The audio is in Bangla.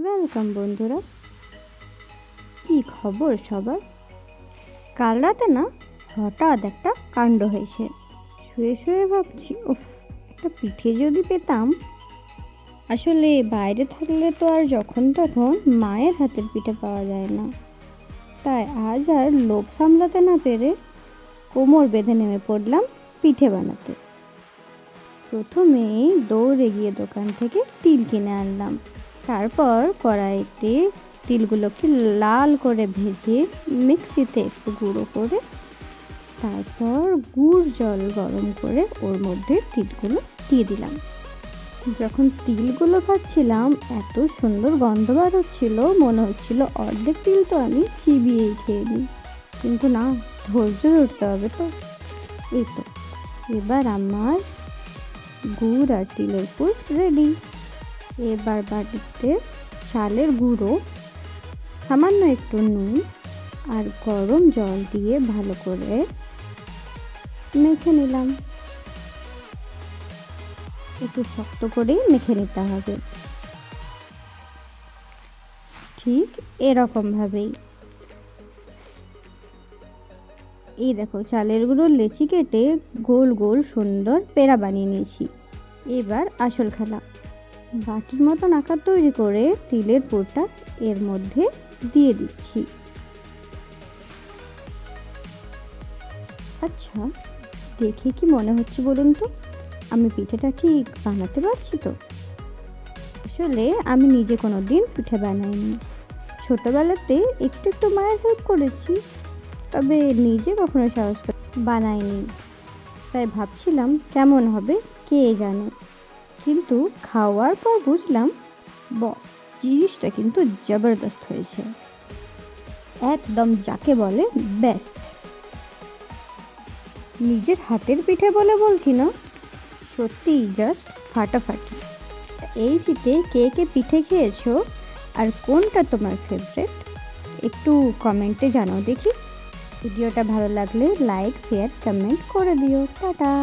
ওয়েলকাম বন্ধুরা। কি খবর সবার? কাল রাতে না হঠাৎ একটা কাণ্ড হয়েছে। শুয়ে শুয়ে ভাবছি, উফ, একটা পিঠে যদি পেতাম। আসলে বাইরে থাকলে তো আর যখন তখন মায়ের হাতের পিঠে পাওয়া যায় না। তাই আজ আর লোভ সামলাতে না পেরে কোমর বেঁধে নেমে পড়লাম পিঠে বানাতে। প্রথমেই দৌড়ে গিয়ে দোকান থেকে তিল কিনে আনলাম। তারপর কড়াইতে তিলগুলোকে লাল করে ভেজে মিক্সিতে একটু গুঁড়ো করে তারপর গুড় জল গরম করে ওর মধ্যে তিলগুলো দিয়ে দিলাম। যখন তিলগুলো খাচ্ছিলাম এত সুন্দর গন্ধ বার হচ্ছিল, মনে হচ্ছিল অর্ধেক তিল তো আমি চিবিয়েই খেয়ে নিই। কিন্তু না, ধৈর্য ধরতে হবে তো। এই তো এবার আমার গুড় আর তিলের পুর রেডি। এবার বাটিতে চালের গুঁড়ো, সামান্য একটু নুন আর গরম জল দিয়ে ভালো করে মেখে নিলাম। একটু শক্ত করেই মেখে নিতে হবে, ঠিক এরকমভাবেই। এই দেখো, চালের গুঁড়োর লেচি কেটে গোল গোল সুন্দর পেড়া বানিয়ে নিয়েছি। এবার আসল খেলা। বাটির মতন আকার তৈরি করে তিলের পুরটা এর মধ্যে দিয়ে দিচ্ছি। আচ্ছা, দেখে কি মনে হচ্ছে বলুন তো, আমি পিঠেটা ঠিক বানাতে পারছি তো? আসলে আমি নিজে কোনো দিন পিঠে বানাইনি। ছোটোবেলাতে একটু একটু মায়ের হেল্প করেছি, তবে নিজে কখনো সাহস করে বানাইনি। তাই ভাবছিলাম কেমন হবে কে জানে। কিন্তু খাওয়ার পর বুঝলাম, বস, জিনিসটা কিন্তু জবরদস্ত হয়েছে। একদম যাকে বলে বেস্ট। নিজের হাতের পিঠে বলে বলছি না, সত্যিই জাস্ট ফাটাফাটি। এই শীতে কে কে পিঠে খেয়েছো আর কোনটা তোমার ফেভারিট একটু কমেন্টে জানাও দেখি। ভিডিওটা ভালো লাগলে লাইক, শেয়ার, কমেন্ট করে দিও। টাটা।